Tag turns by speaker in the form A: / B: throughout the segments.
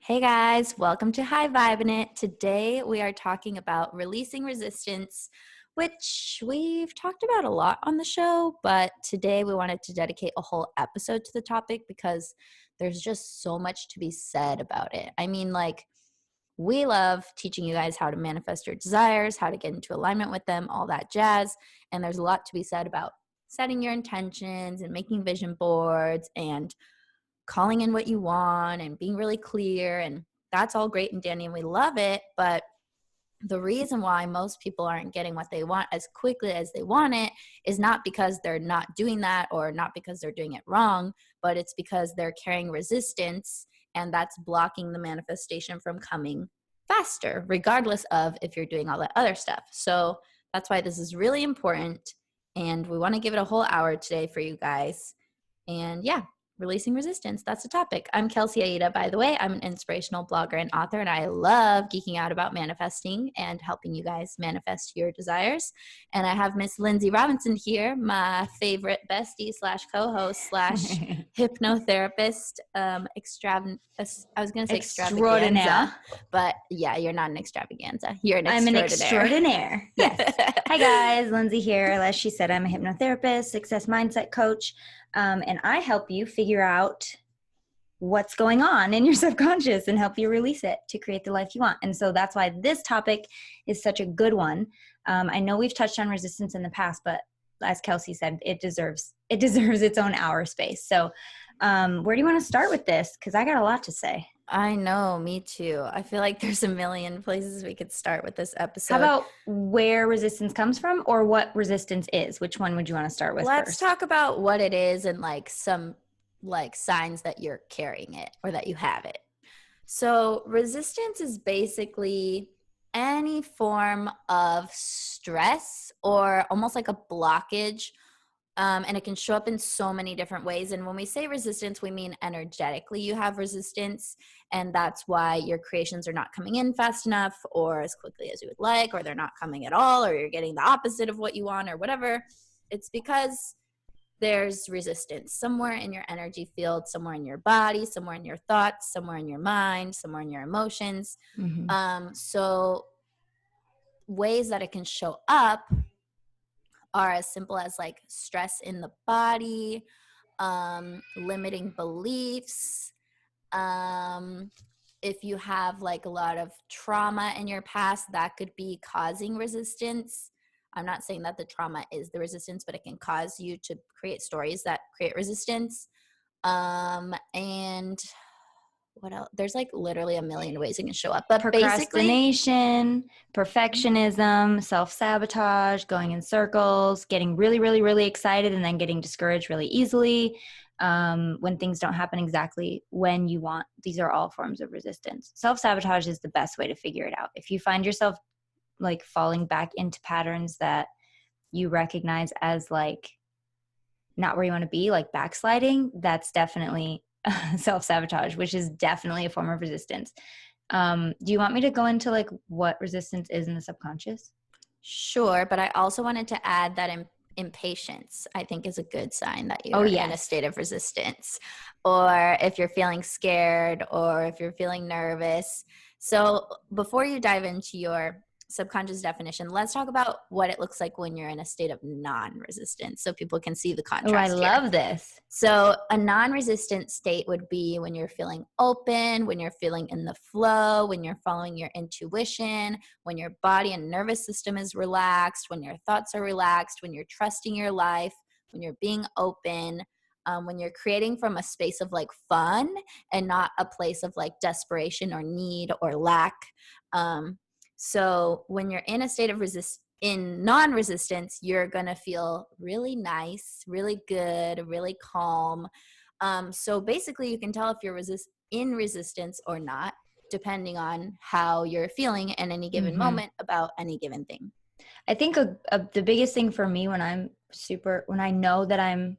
A: Hey guys, welcome to Vibin It. Today we are talking about releasing resistance, which we've talked about a lot on the show, but today we wanted to dedicate a whole episode to the topic because there's just so much to be said about it. We love teaching you guys how to manifest your desires, how to get into alignment with them, all that jazz, and there's a lot to be said about setting your intentions and making vision boards and calling in what you want and being really clear, and that's all great and dandy and we love it. But the reason why most people aren't getting what they want as quickly as they want it is not because they're not doing that or not because they're doing it wrong, but it's because they're carrying resistance, and that's blocking the manifestation from coming faster, regardless of if you're doing all that other stuff. So that's why this is really important, and we want to give it a whole hour today for you guys. And yeah, releasing resistance. That's the topic. I'm Kelsey Aida, by the way. I'm an inspirational blogger and author, and I love geeking out about manifesting and helping you guys manifest your desires. And I have Miss Lindsay Robinson here, my favorite bestie slash co-host slash hypnotherapist. I was going to say extravaganza, but yeah, you're not an extravaganza. You're an extraordinaire.
B: I'm an extraordinaire. Yes. Hi guys, Lindsay here. As she said, I'm a hypnotherapist, success mindset coach. And I help you figure out what's going on in your subconscious and help you release it to create the life you want. And so that's why this topic is such a good one. I know we've touched on resistance in the past, but as Kelsey said, it deserves its own hour space. So where do you want to start with this? Because I got a lot to say.
A: I know, me too. I feel like there's a million places we could start with this episode.
B: How about where resistance comes from or what resistance is? Which one would you want to start with
A: Let's
B: first?
A: talk about what it is and some signs that you're carrying it or that you have it. So resistance is basically any form of stress or almost like a blockage. And it can show up in so many different ways. And when we say resistance, we mean energetically you have resistance. And that's why your creations are not coming in fast enough or as quickly as you would like, or they're not coming at all, or you're getting the opposite of what you want or whatever. It's because there's resistance somewhere in your energy field, somewhere in your body, somewhere in your thoughts, somewhere in your mind, somewhere in your emotions.
B: Mm-hmm.
A: So ways that it can show up are as simple as like stress in the body, limiting beliefs. If you have like a lot of trauma in your past, that could be causing resistance. I'm not saying that the trauma is the resistance, but it can cause you to create stories that create resistance. And what else? There's like literally a million ways it can show up. But
B: procrastination, perfectionism, self-sabotage, going in circles, getting really, really, really excited and then getting discouraged really easily when things don't happen exactly when you want. These are all forms of resistance. Self-sabotage is the best way to figure it out. If you find yourself like falling back into patterns that you recognize as like not where you want to be, like backsliding, that's definitely self-sabotage, which is definitely a form of resistance. Do you want me to go into like what resistance is in the subconscious?
A: Sure, but I also wanted to add that impatience, I think, is a good sign that you're in a state of resistance, or if you're feeling scared or if you're feeling nervous. So before you dive into your subconscious definition, let's talk about what it looks like when you're in a state of non-resistance so people can see the contrast.
B: Oh, I love this.
A: So a non-resistant state would be when you're feeling open, when you're feeling in the flow, when you're following your intuition, when your body and nervous system is relaxed, when your thoughts are relaxed, when you're trusting your life, when you're being open, when you're creating from a space of like fun and not a place of like desperation or need or lack. So when you're in a state of in non-resistance, you're going to feel really nice, really good, really calm. So basically you can tell if you're in resistance or not, depending on how you're feeling in any given moment about any given thing.
B: I think the biggest thing for me when I know that I'm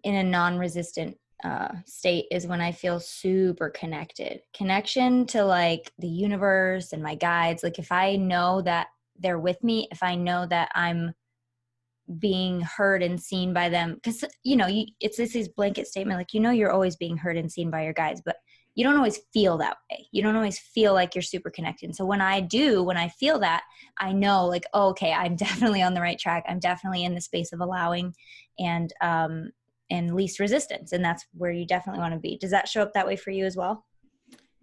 B: in a non-resistant state is when I feel super connection to like the universe and my guides. Like if I know that they're with me, if I know that I'm being heard and seen by them, because it's this blanket statement, like, you're always being heard and seen by your guides, but you don't always feel that way. You don't always feel like you're super connected. So when I feel that, I know like, oh, okay, I'm definitely on the right track. I'm definitely in the space of allowing and least resistance. And that's where you definitely want to be. Does that show up that way for you as well?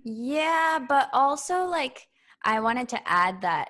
A: Yeah, but also like I wanted to add that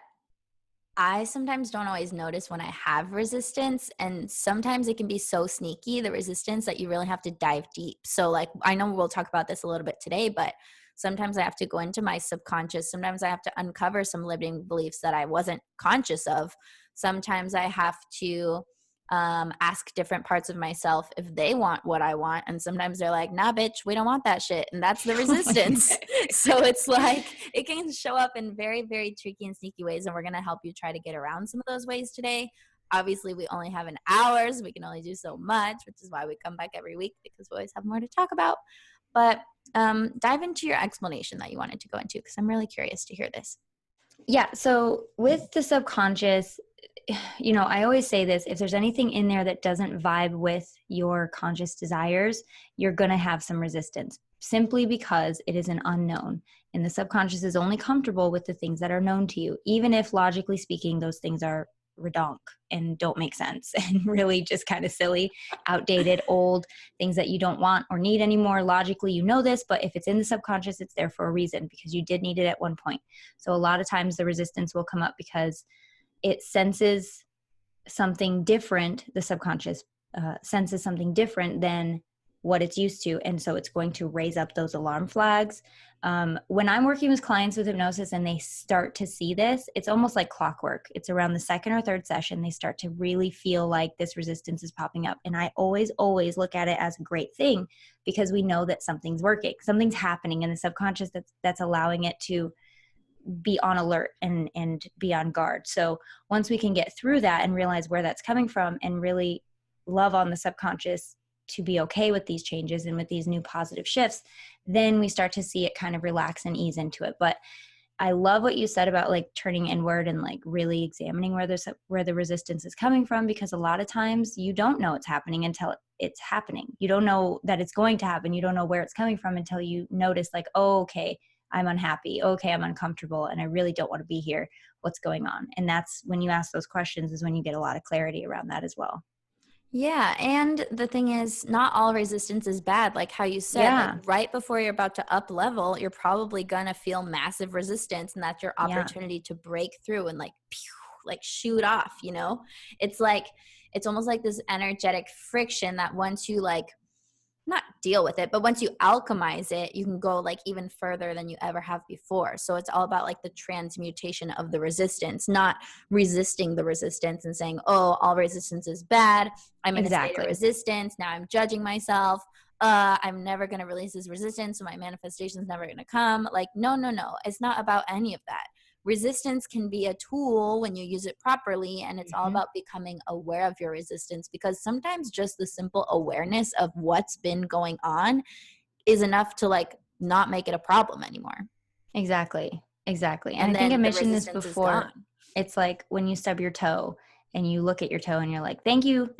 A: I sometimes don't always notice when I have resistance, and sometimes it can be so sneaky, the resistance, that you really have to dive deep. So like I know we'll talk about this a little bit today, but sometimes I have to go into my subconscious. Sometimes I have to uncover some limiting beliefs that I wasn't conscious of. Sometimes I have to ask different parts of myself if they want what I want. And sometimes they're like, nah, bitch, we don't want that shit. And that's the
B: Oh my
A: resistance.
B: God.
A: So it's like, it can show up in very, very tricky and sneaky ways. And we're going to help you try to get around some of those ways today. Obviously, we only have an hour, so we can only do so much, which is why we come back every week, because we always have more to talk about. But dive into your explanation that you wanted to go into, because I'm really curious to hear this.
B: Yeah. So with the subconscious, I always say this, if there's anything in there that doesn't vibe with your conscious desires, you're going to have some resistance simply because it is an unknown. And the subconscious is only comfortable with the things that are known to you, even if logically speaking, those things are redonk and don't make sense and really just kind of silly, outdated, old things that you don't want or need anymore. Logically, you know this, but if it's in the subconscious, it's there for a reason because you did need it at one point. So a lot of times the resistance will come up because it senses something different. The subconscious senses something different than what it's used to. And so it's going to raise up those alarm flags. When I'm working with clients with hypnosis and they start to see this, it's almost like clockwork. It's around the second or third session, they start to really feel like this resistance is popping up. And I always look at it as a great thing because we know that something's working. Something's happening in the subconscious that's allowing it to be on alert and be on guard. So once we can get through that and realize where that's coming from and really love on the subconscious to be okay with these changes and with these new positive shifts, then we start to see it kind of relax and ease into it. But I love what you said about like turning inward and like really examining where the resistance is coming from, because a lot of times you don't know it's happening until it's happening. You don't know that it's going to happen. You don't know where it's coming from until you notice like, oh, okay, I'm unhappy. Okay, I'm uncomfortable and I really don't want to be here. What's going on? And that's when you ask those questions is when you get a lot of clarity around that as well.
A: Yeah, and the thing is, not all resistance is bad. Like how you said, like
B: Yeah.
A: right before you're about to up level, you're probably gonna feel massive resistance, and that's your
B: Yeah.
A: opportunity to break through and like pew, like shoot off, you know? It's like it's almost like this energetic friction that once you like not deal with it, but once you alchemize it, you can go like even further than you ever have before. So it's all about like the transmutation of the resistance, not resisting the resistance and saying, oh, all resistance is bad. I'm in a state of
B: Exactly.
A: resistance. Now I'm judging myself. I'm never going to release this resistance, so my manifestation is never going to come. Like, no, no, no. It's not about any of that. Resistance can be a tool when you use it properly, and it's all
B: Hmm.
A: about becoming aware of your resistance, because sometimes just the simple awareness of what's been going on is enough to like not make it a problem anymore,
B: Exactly. Exactly. And I
A: and
B: think I
A: then the
B: mentioned this
A: resistance is
B: before.
A: gone.
B: It's like when you stub your toe and you look at your toe and you're like, thank you,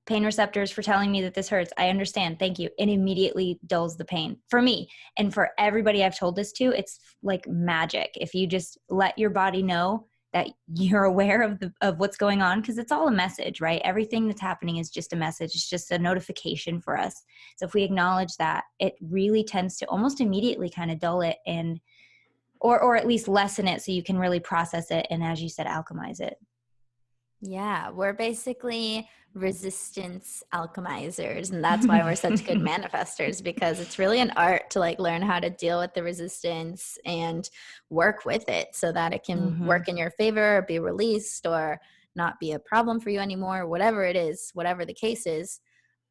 B: pain receptors, for telling me that this hurts. I understand. Thank you. It immediately dulls the pain for me. And for everybody I've told this to, it's like magic. If you just let your body know that you're aware of what's going on, because it's all a message, right? Everything that's happening is just a message. It's just a notification for us. So if we acknowledge that, it really tends to almost immediately kind of dull it and or at least lessen it so you can really process it and, as you said, alchemize it.
A: Yeah, we're basically resistance alchemizers, and that's why we're such good manifestors, because it's really an art to like learn how to deal with the resistance and work with it so that it can
B: Hmm.
A: work in your favor, or be released, or not be a problem for you anymore, whatever it is, whatever the case is.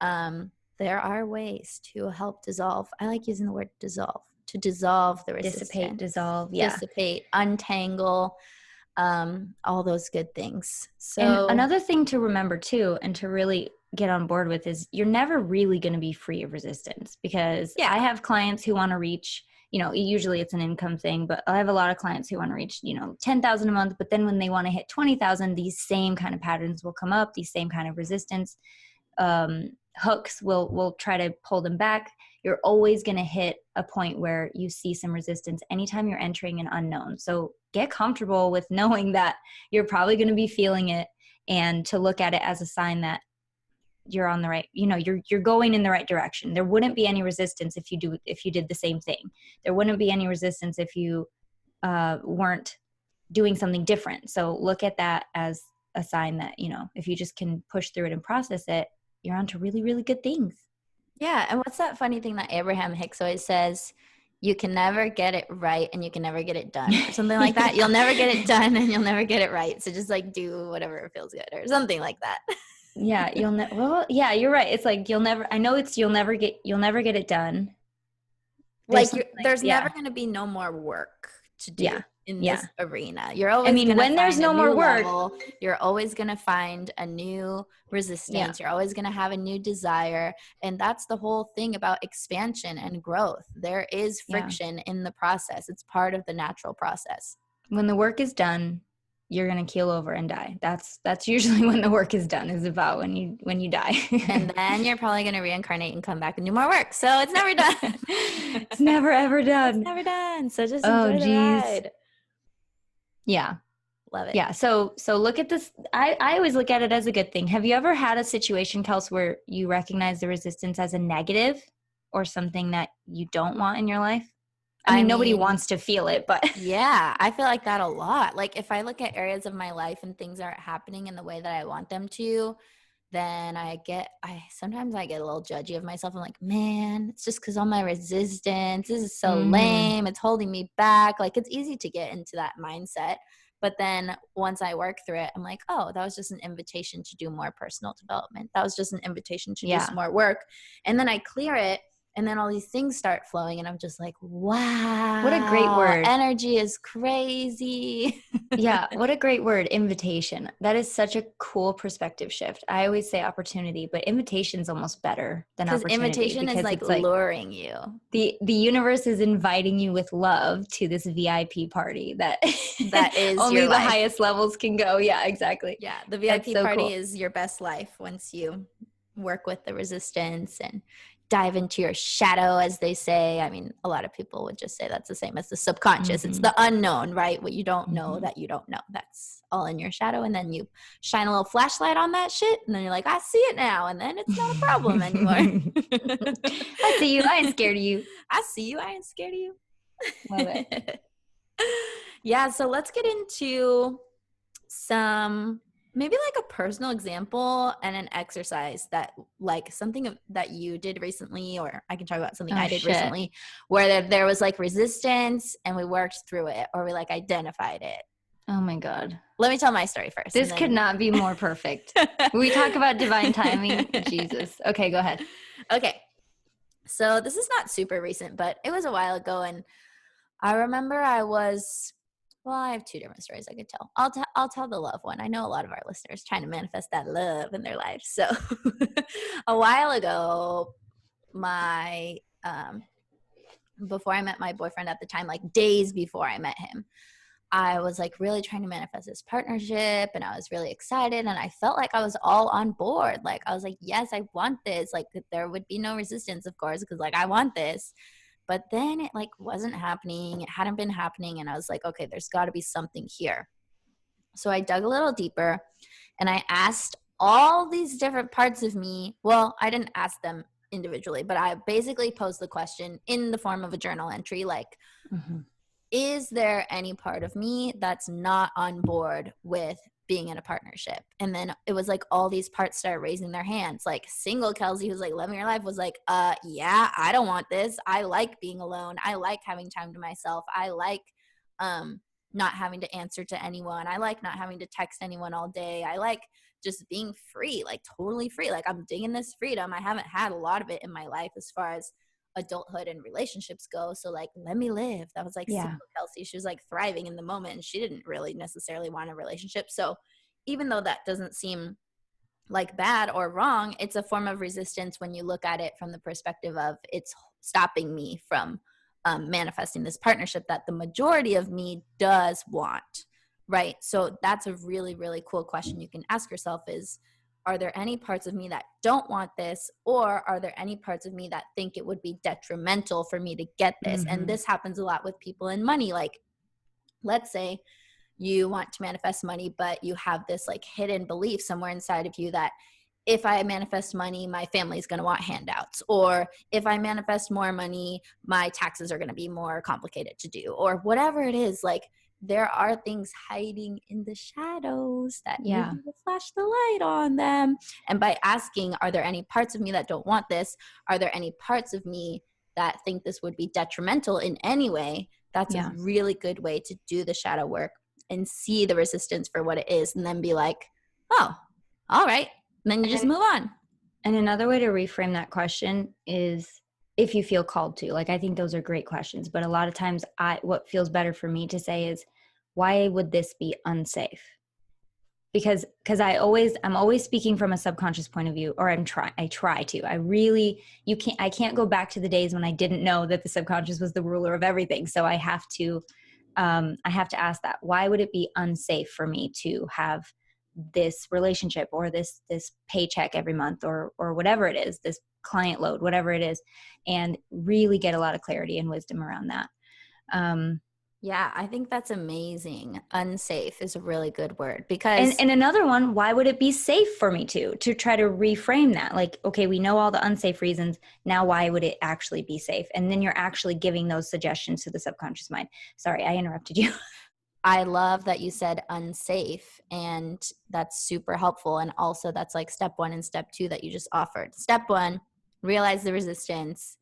A: um, there are ways to help dissolve. I like using the word dissolve, to dissolve the
B: Dissipate,
A: resistance,
B: dissolve. Yeah.
A: dissipate, untangle, all those good things.
B: And
A: So
B: another thing to remember too, and to really get on board with, is you're never really going to be free of resistance, because
A: yeah,
B: I have clients who want to reach, usually it's an income thing, but I have a lot of clients who want to reach, 10,000 a month. But then when they want to hit 20,000, these same kind of patterns will come up, these same kind of resistance hooks will try to pull them back. you're always going to hit a point where you see some resistance anytime you're entering an unknown. So get comfortable with knowing that you're probably going to be feeling it, and to look at it as a sign that you're on the right, you're going in the right direction. There wouldn't be any resistance if you did the same thing. There wouldn't be any resistance if you weren't doing something different. So look at that as a sign that, if you just can push through it and process it, you're onto really, really good things.
A: Yeah. And what's that funny thing that Abraham Hicks always says? You can never get it right and you can never get it done, or something like that. You'll never get it done and you'll never get it right. So just like do whatever feels good or something like that.
B: Yeah. Well, yeah, you're right. It's like you'll never get it done.
A: There's never going to be no more work to do in this arena. You're always going to
B: when there's
A: find
B: no
A: a
B: more
A: new
B: work,
A: level. You're always going to find a new resistance. You're always going to have a new desire. And that's the whole thing about expansion and growth. There is friction in the process. It's part of the natural process.
B: When the work is done, you're going to keel over and die. That's usually when the work is done, is about when you die.
A: And then you're probably going to reincarnate and come back and do more work. So it's never done.
B: It's never, ever done.
A: It's never done. So just enjoy the ride.
B: Yeah.
A: Love it.
B: Yeah. So look at this. I always look at it as a good thing. Have you ever had a situation, Kels, where you recognize the resistance as a negative or something that you don't want in your life? I mean, nobody wants to feel it, but
A: yeah, I feel like that a lot. Like if I look at areas of my life and things aren't happening in the way that I want them to, then sometimes I get a little judgy of myself. I'm like, man, it's just because all my resistance. This is so lame. It's holding me back. Like it's easy to get into that mindset. But then once I work through it, I'm like, oh, that was just an invitation to do more personal development. That was just an invitation to do some more work. And then I clear it. And then all these things start flowing and I'm just like, wow.
B: What a great word.
A: Energy is crazy.
B: Yeah. What a great word. Invitation. That is such a cool perspective shift. I always say opportunity, but invitation is almost better than opportunity.
A: Invitation is like luring you.
B: The universe is inviting you with love to this VIP party that
A: is
B: only
A: the
B: life. Highest levels can go. Yeah, exactly.
A: Yeah. The VIP party is your best life once you work with the resistance and dive into your shadow, as they say. I mean, a lot of people would just say that's the same as the subconscious. It's the unknown, right? What you don't know that you don't know. That's all in your shadow. And then you shine a little flashlight on that shit. And then you're like, I see it now. And then it's not a problem anymore.
B: I see you. I ain't scared of you.
A: I see you. I ain't scared of you.
B: Love it.
A: Yeah. So let's get into some maybe like a personal example and an exercise that like something that you did recently, or I can talk about something I did recently where there was like resistance and we worked through it, or we like identified it.
B: Oh my God.
A: Let me tell my story first.
B: This could not be more perfect. We talk about divine timing. Jesus. Okay, go ahead.
A: Okay. So this is not super recent, but it was a while ago. And I remember I have two different stories I could tell. I'll tell the love one. I know a lot of our listeners trying to manifest that love in their life. So a while ago, before I met my boyfriend at the time, like days before I met him, I was like really trying to manifest this partnership and I was really excited and I felt like I was all on board. Like I was like, yes, I want this. Like there would be no resistance, of course, because like I want this. But then it like wasn't happening. It hadn't been happening. And I was like, okay, there's got to be something here. So I dug a little deeper and I asked all these different parts of me. Well, I didn't ask them individually, but I basically posed the question in the form of a journal entry. Like, is there any part of me that's not on board with being in a partnership? And then it was like all these parts started raising their hands. Like single Kelsey, who's like living her life, was like, yeah, I don't want this. I like being alone. I like having time to myself. I like not having to answer to anyone. I like not having to text anyone all day. I like just being free, like totally free. Like I'm digging this freedom. I haven't had a lot of it in my life as far as adulthood and relationships go. So like, let me live. That was like single Kelsey. She was like thriving in the moment and she didn't really necessarily want a relationship. So even though that doesn't seem like bad or wrong, it's a form of resistance when you look at it from the perspective of it's stopping me from manifesting this partnership that the majority of me does want, right? So that's a really, really cool question you can ask yourself is, are there any parts of me that don't want this? Or are there any parts of me that think it would be detrimental for me to get this? And
B: Mm-hmm.
A: this happens a lot with people in money. Like, let's say you want to manifest money, but you have this like hidden belief somewhere inside of you that if I manifest money, my family's going to want handouts. Or if I manifest more money, my taxes are going to be more complicated to do. Or whatever it is, like there are things hiding in the shadows that need
B: Yeah.
A: you to flash the light on them. And by asking, are there any parts of me that don't want this? Are there any parts of me that think this would be detrimental in any way? That's a
B: Yeah.
A: really good way to do the shadow work and see the resistance for what it is, and then be like, oh, all right. And then you just move on.
B: And another way to reframe that question is if you feel called to. Like, I think those are great questions, but a lot of times what feels better for me to say is, why would this be unsafe? Because I'm always speaking from a subconscious point of view, or I try to. I can't go back to the days when I didn't know that the subconscious was the ruler of everything. So I have to ask that, why would it be unsafe for me to have this relationship or this paycheck every month or whatever it is, this client load, whatever it is, and really get a lot of clarity and wisdom around that.
A: Yeah, I think that's amazing. Unsafe is a really good word because
B: and another one, why would it be safe for me to try to reframe that? Like, okay, we know all the unsafe reasons. Now, why would it actually be safe? And then you're actually giving those suggestions to the subconscious mind. Sorry, I interrupted you.
A: I love that you said unsafe, and that's super helpful. And also, that's like step 1 and step 2 that you just offered. Step 1, realize the resistance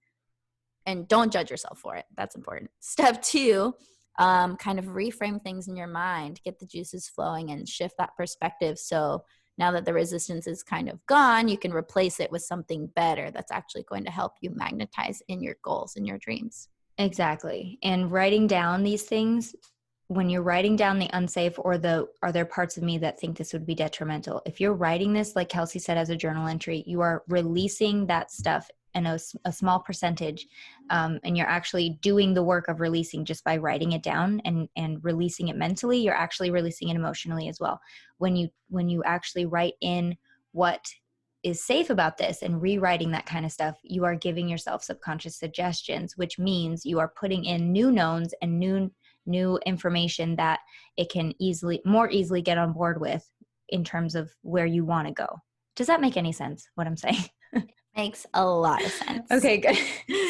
A: and don't judge yourself for it. That's important. Step 2, kind of reframe things in your mind, get the juices flowing and shift that perspective. So now that the resistance is kind of gone, you can replace it with something better that's actually going to help you magnetize in your goals and your dreams.
B: Exactly. And writing down these things, when you're writing down the unsafe or are there parts of me that think this would be detrimental? If you're writing this, like Kelsey said, as a journal entry, you are releasing that stuff in a small percentage. And you're actually doing the work of releasing just by writing it down and releasing it mentally. You're actually releasing it emotionally as well. When you actually write in what is safe about this and rewriting that kind of stuff, you are giving yourself subconscious suggestions, which means you are putting in new knowns and new information that it can more easily get on board with in terms of where you want to go. Does that make any sense, what I'm saying?
A: Makes a lot of sense.
B: Okay, good.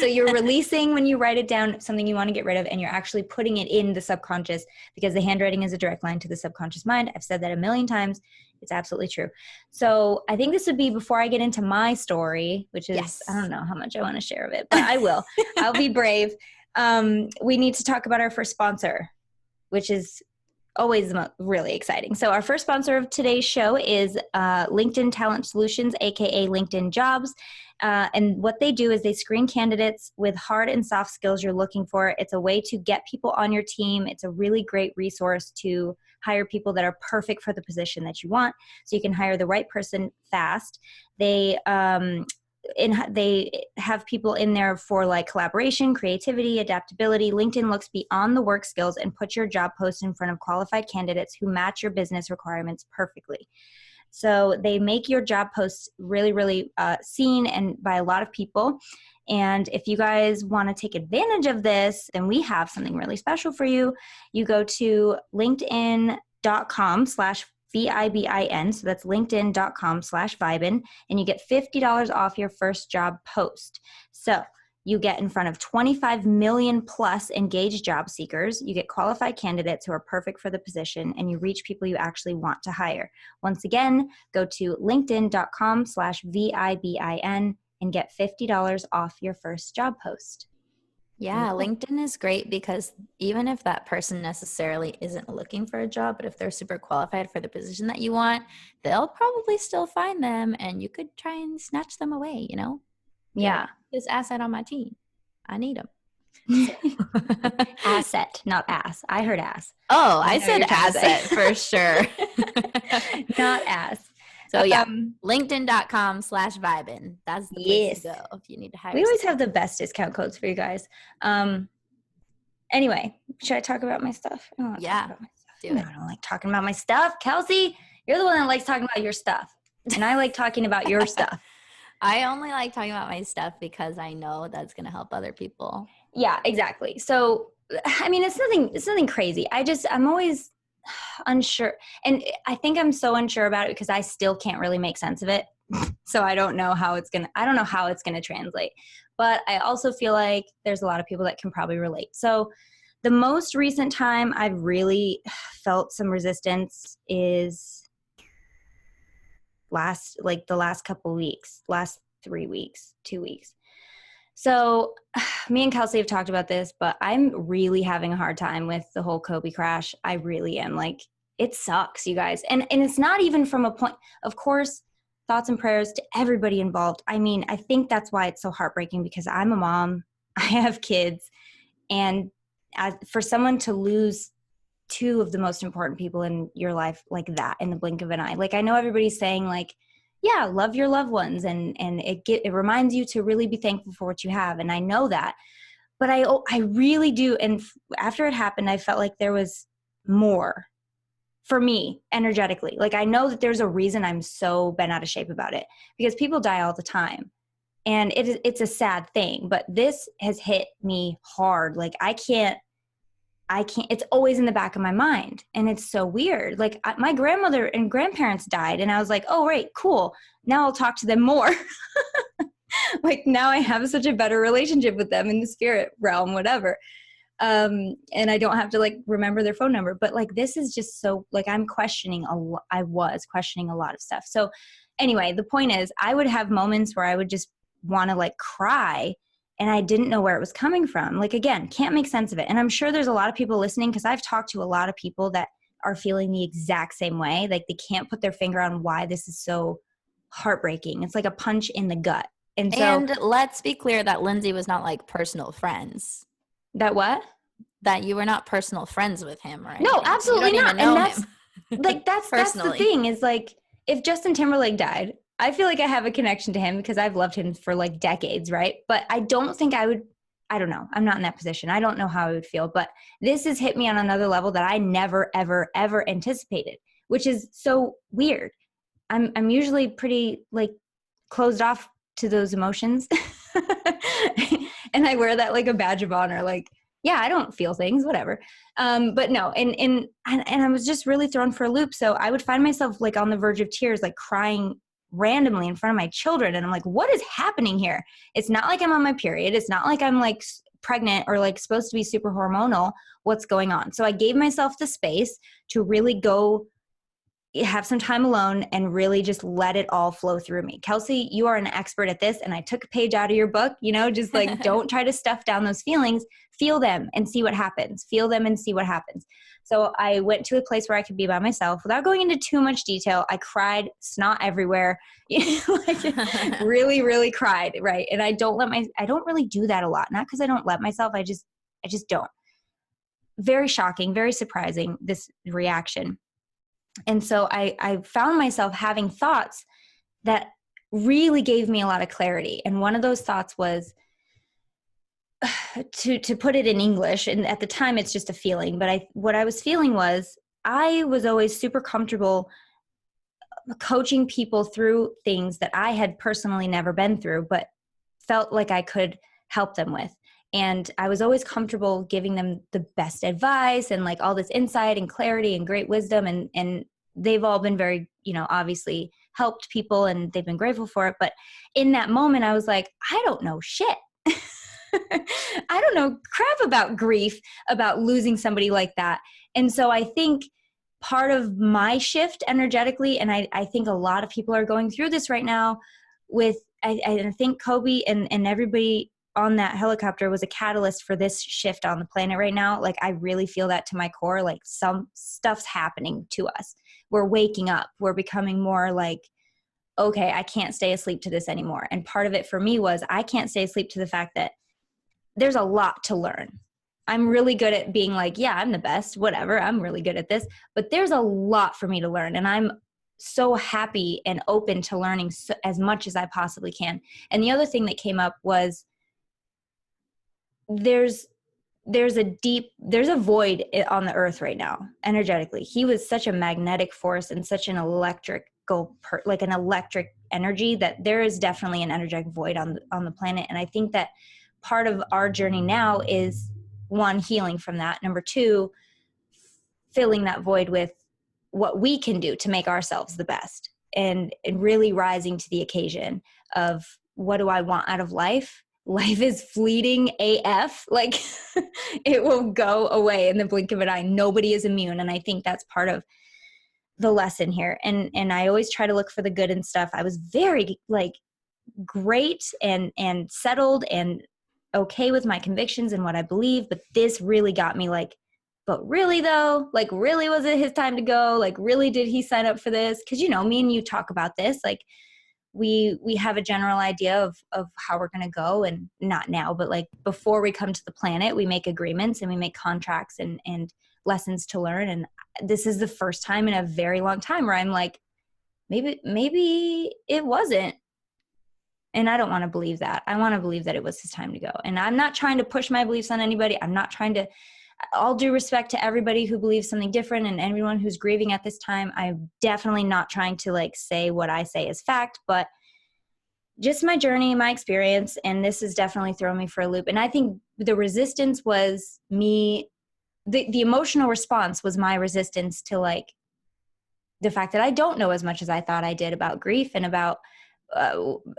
B: So you're releasing when you write it down, something you want to get rid of, and you're actually putting it in the subconscious, because the handwriting is a direct line to the subconscious mind. I've said that a million times. It's absolutely true. So I think this would be before I get into my story, which is,
A: Yes.
B: I don't know how much I want to share of it, but I will. I'll be brave. We need to talk about our first sponsor, which is always really exciting. So our first sponsor of today's show is LinkedIn Talent Solutions, aka LinkedIn Jobs. And what they do is they screen candidates with hard and soft skills you're looking for. It's a way to get people on your team. It's a really great resource to hire people that are perfect for the position that you want, so you can hire the right person fast. They have people in there for like collaboration, creativity, adaptability. LinkedIn looks beyond the work skills and puts your job post in front of qualified candidates who match your business requirements perfectly. So they make your job posts really, really seen and by a lot of people. And if you guys want to take advantage of this, then we have something really special for you. You go to linkedin.com/VIBIN. So that's linkedin.com/Vibin, and you get $50 off your first job post. So you get in front of 25 million plus engaged job seekers. You get qualified candidates who are perfect for the position, and you reach people you actually want to hire. Once again, go to linkedin.com/VIBIN and get $50 off your first job post.
A: Yeah, LinkedIn is great because even if that person necessarily isn't looking for a job, but if they're super qualified for the position that you want, they'll probably still find them, and you could try and snatch them away, you know?
B: Yeah.
A: This asset on my team. I need them.
B: Asset, not ass. I heard ass.
A: Oh, I said asset for sure.
B: Not ass.
A: So yeah, linkedin.com/Vibin. That's the place to go if you need to hire.
B: We always have the best discount codes for you guys. Anyway, should I talk about my stuff?
A: Yeah, do it.
B: I don't like talking about my stuff. Kelsey, you're the one that likes talking about your stuff. And I like talking about your stuff.
A: I only like talking about my stuff because I know that's going to help other people.
B: Yeah, exactly. So, I mean, it's nothing crazy. I'm always unsure. And I think I'm so unsure about it because I still can't really make sense of it. So I don't know how I don't know how it's going to translate. But I also feel like there's a lot of people that can probably relate. So the most recent time I've really felt some resistance is the last couple weeks, last 3 weeks, 2 weeks. So me and Kelsey have talked about this, but I'm really having a hard time with the whole Kobe crash. I really am. Like, it sucks, you guys. And it's not even from a point, of course, thoughts and prayers to everybody involved. I mean, I think that's why it's so heartbreaking, because I'm a mom, I have kids, and for someone to lose two of the most important people in your life like that in the blink of an eye. Like, I know everybody's saying, like, yeah, love your loved ones, and it reminds you to really be thankful for what you have, and I know that. But I really do, and after it happened, I felt like there was more for me energetically. Like, I know that there's a reason I'm so bent out of shape about it, because people die all the time, and it's a sad thing, but this has hit me hard. Like, it's always in the back of my mind. And it's so weird. Like, my grandmother and grandparents died, and I was like, oh, right, cool. Now I'll talk to them more. Like, now I have such a better relationship with them in the spirit realm, whatever. And I don't have to, like, remember their phone number. But, like, this is just so, like, I was questioning a lot of stuff. So anyway, the point is, I would have moments where I would just want to, like, cry, and I didn't know where it was coming from. Like, again, can't make sense of it. And I'm sure there's a lot of people listening, because I've talked to a lot of people that are feeling the exact same way. Like, they can't put their finger on why this is so heartbreaking. It's like a punch in the gut. And so
A: And let's be clear that Lindsay was not like personal friends,
B: that what?
A: that you were not personal friends with him or
B: No,
A: anything. You
B: absolutely
A: don't even
B: not. And
A: know
B: that's
A: him
B: like, that's the
A: personally.
B: thing is, like, if Justin Timberlake died, I feel like I have a connection to him because I've loved him for like decades, right? But I don't think I don't know. I'm not in that position. I don't know how I would feel, but this has hit me on another level that I never, ever, ever anticipated, which is so weird. I'm usually pretty, like, closed off to those emotions. And I wear that like a badge of honor. Like, yeah, I don't feel things, whatever. But no, and I was just really thrown for a loop. So I would find myself, like, on the verge of tears, like crying randomly in front of my children. And I'm like, what is happening here? It's not like I'm on my period. It's not like I'm, like, pregnant or, like, supposed to be super hormonal. What's going on? So I gave myself the space to really go have some time alone and really just let it all flow through me. Kelsey, you are an expert at this. And I took a page out of your book, just like, don't try to stuff down those feelings, feel them and see what happens, feel them and see what happens. So I went to a place where I could be by myself without going into too much detail. I cried snot everywhere, like, really, really cried. Right. And I don't really do that a lot. Not because I don't let myself. I just don't. Very shocking, very surprising, this reaction. And so I found myself having thoughts that really gave me a lot of clarity. And one of those thoughts was, to put it in English, and at the time it's just a feeling, but what I was feeling was, I was always super comfortable coaching people through things that I had personally never been through, but felt like I could help them with. And I was always comfortable giving them the best advice and, like, all this insight and clarity and great wisdom. And they've all been very, obviously helped people, and they've been grateful for it. But in that moment, I was like, I don't know shit. I don't know crap about grief, about losing somebody like that. And so I think part of my shift energetically, and I think a lot of people are going through this right now with, I think Kobe and everybody on that helicopter was a catalyst for this shift on the planet right now. Like, I really feel that to my core. Like, some stuff's happening to us. We're waking up. We're becoming more like, okay, I can't stay asleep to this anymore. And part of it for me was, I can't stay asleep to the fact that there's a lot to learn. I'm really good at being like, yeah, I'm the best, whatever. I'm really good at this, but there's a lot for me to learn. And I'm so happy and open to learning as much as I possibly can. And the other thing that came up was, there's a void on the earth right now, energetically. He was such a magnetic force and such an electric like an electric energy, that there is definitely an energetic void on the planet. And I think that part of our journey now is, one, healing from that. Number two, filling that void with what we can do to make ourselves the best, and really rising to the occasion of, what do I want out of life? Life is fleeting AF. Like it will go away in the blink of an eye. Nobody is immune. And I think that's part of the lesson here. And I always try to look for the good in stuff. I was very like great and settled and okay with my convictions and what I believe. But this really got me like, but really though, like really was it his time to go? Like really did he sign up for this? Because, you know, me and you talk about this, like we have a general idea of how we're going to go, and not now, but like before we come to the planet, we make agreements and we make contracts and lessons to learn. And this is the first time in a very long time where I'm like, maybe it wasn't. And I don't want to believe that. I want to believe that it was his time to go. And I'm not trying to push my beliefs on anybody. I'm not trying to, all due respect to everybody who believes something different and everyone who's grieving at this time. I'm definitely not trying to like say what I say is fact, but just my journey, my experience. And this has definitely thrown me for a loop. And I think the resistance was me, the emotional response was my resistance to like the fact that I don't know as much as I thought I did about grief and about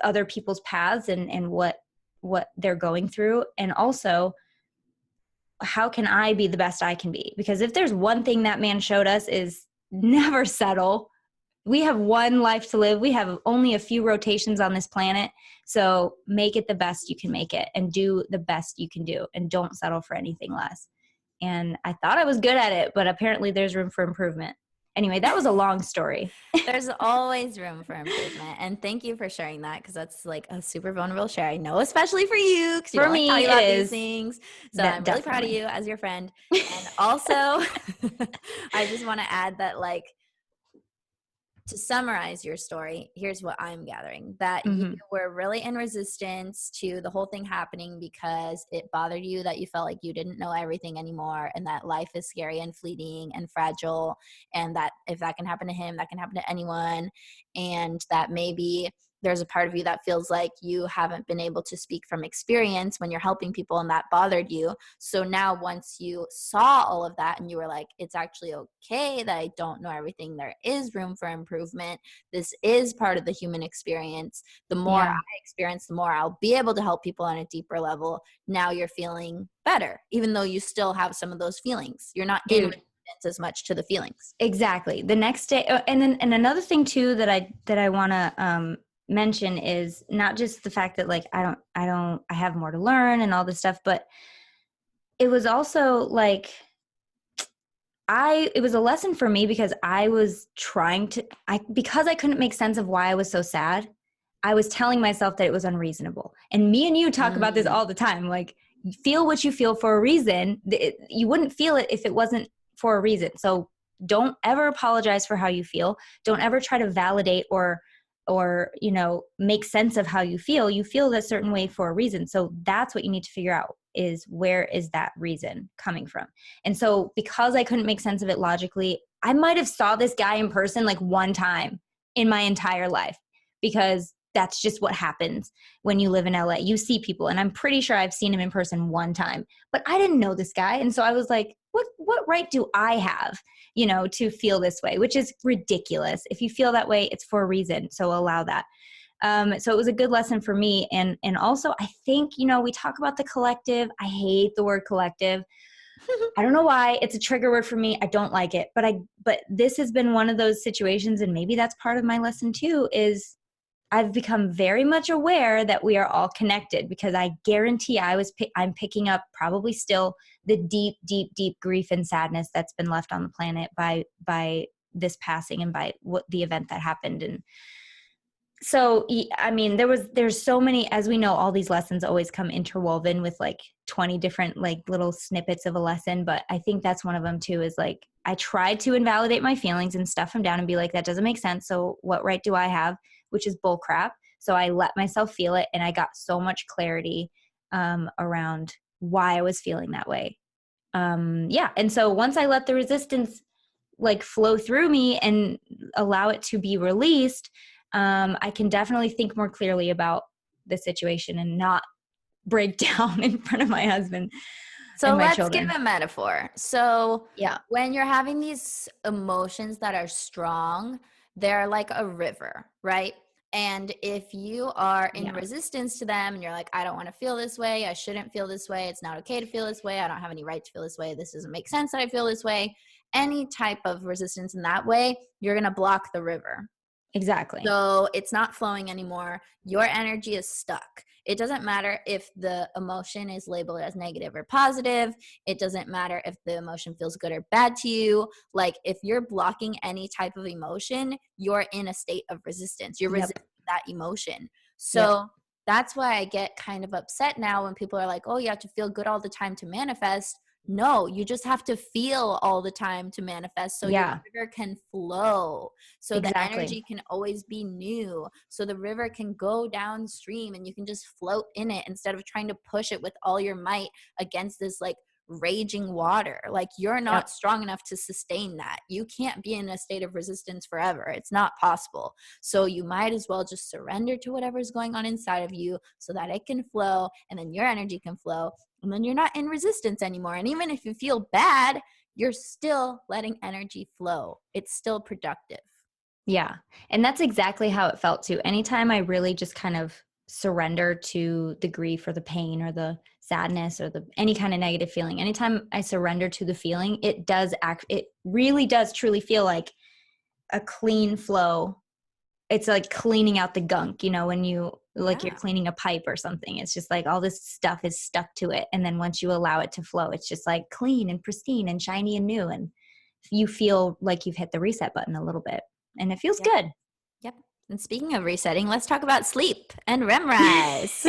B: other people's paths and what they're going through. And also, how can I be the best I can be? Because if there's one thing that man showed us is never settle. We have one life to live. We have only a few rotations on this planet. So make it the best you can make it and do the best you can do, and don't settle for anything less. And I thought I was good at it, but apparently there's room for improvement. Anyway, that was a long story.
A: There's always room for improvement. And thank you for sharing that, because that's like a super vulnerable share. I know, especially for you, because you
B: For
A: don't like
B: me,
A: talking
B: it
A: about
B: is.
A: these things. So I'm really proud of
B: Definitely.
A: you as your friend. And also, I just want to add that, like, to summarize your story, here's what I'm gathering: that you were really in resistance to the whole thing happening because it bothered you that you felt like you didn't know everything anymore, and that life is scary and fleeting and fragile, and that if that can happen to him, that can happen to anyone, and that maybe there's a part of you that feels like you haven't been able to speak from experience when you're helping people, and that bothered you. So now once you saw all of that and you were like, it's actually okay that I don't know everything, there is room for improvement, this is part of the human experience, the more I experience, the more I'll be able to help people on a deeper level. Now you're feeling better, even though you still have some of those feelings. You're not in resistance as much to the feelings.
B: Exactly. The next day, and another thing too that I want to mention is not just the fact that like I have more to learn and all this stuff, but it was also like it was a lesson for me, because I was because I couldn't make sense of why I was so sad. I was telling myself that it was unreasonable. And me and you talk about this all the time. Like, feel what you feel for a reason. You wouldn't feel it if it wasn't for a reason. So don't ever apologize for how you feel. Don't ever try to validate or make sense of how you feel. You feel that certain way for a reason. So that's what you need to figure out, is where is that reason coming from? And so because I couldn't make sense of it logically, I might have saw this guy in person like one time in my entire life, because that's just what happens when you live in LA. You see people, and I'm pretty sure I've seen him in person one time, but I didn't know this guy. And so I was like, what right do I have, to feel this way, which is ridiculous. If you feel that way, it's for a reason. So allow that. So it was a good lesson for me. And also I think, we talk about the collective. I hate the word collective. I don't know why. It's a trigger word for me. I don't like it, but this has been one of those situations, and maybe that's part of my lesson too, is I've become very much aware that we are all connected, because I guarantee I'm picking up probably still the deep, deep, deep grief and sadness that's been left on the planet by this passing and by what the event that happened. And so, I mean, there's so many, as we know, all these lessons always come interwoven with like 20 different like little snippets of a lesson. But I think that's one of them too, is like, I tried to invalidate my feelings and stuff them down and be like, that doesn't make sense. So what right do I have? Which is bull crap. So I let myself feel it, and I got so much clarity around why I was feeling that way. And so once I let the resistance like flow through me and allow it to be released, I can definitely think more clearly about the situation and not break down in front of my husband
A: So
B: and my
A: let's give
B: children.
A: a metaphor. So
B: Yeah.
A: when you're having these emotions that are strong, they're like a river, right? And if you are in
B: Yeah.
A: resistance to them and you're like, I don't want to feel this way, I shouldn't feel this way, it's not okay to feel this way, I don't have any right to feel this way, this doesn't make sense that I feel this way, any type of resistance in that way, you're going to block the river.
B: Exactly.
A: So it's not flowing anymore. Your energy is stuck. It doesn't matter if the emotion is labeled as negative or positive. It doesn't matter if the emotion feels good or bad to you. Like if you're blocking any type of emotion, you're in a state of resistance. You're
B: Yep.
A: resisting that emotion.
B: Yep.
A: So that's why I get kind of upset now when people are like, oh, you have to feel good all the time to manifest. No, you just have to feel all the time to manifest so your
B: Yeah,
A: river can flow, so the
B: exactly.
A: energy can always be new, so the river can go downstream and you can just float in it instead of trying to push it with all your might against this like raging water. Like you're
B: Yep.
A: not strong enough to sustain that. You can't be in a state of resistance forever. It's not possible. So you might as well just surrender to whatever's going on inside of you so that it can flow and then your energy can flow and then you're not in resistance anymore. And even if you feel bad, you're still letting energy flow. It's still productive.
B: Yeah. And that's exactly how it felt too. Anytime I really just kind of surrender to the grief or the pain or the sadness or the any kind of negative feeling, anytime I surrender to the feeling, it really does truly feel like a clean flow. It's like cleaning out the gunk, when you like you're
A: Yeah.
B: cleaning a pipe or something. It's just like all this stuff is stuck to it. And then once you allow it to flow, it's just like clean and pristine and shiny and new. And you feel like you've hit the reset button a little bit. And it feels
A: Yep.
B: good.
A: Yep. And speaking of resetting, let's talk about sleep and REM rise.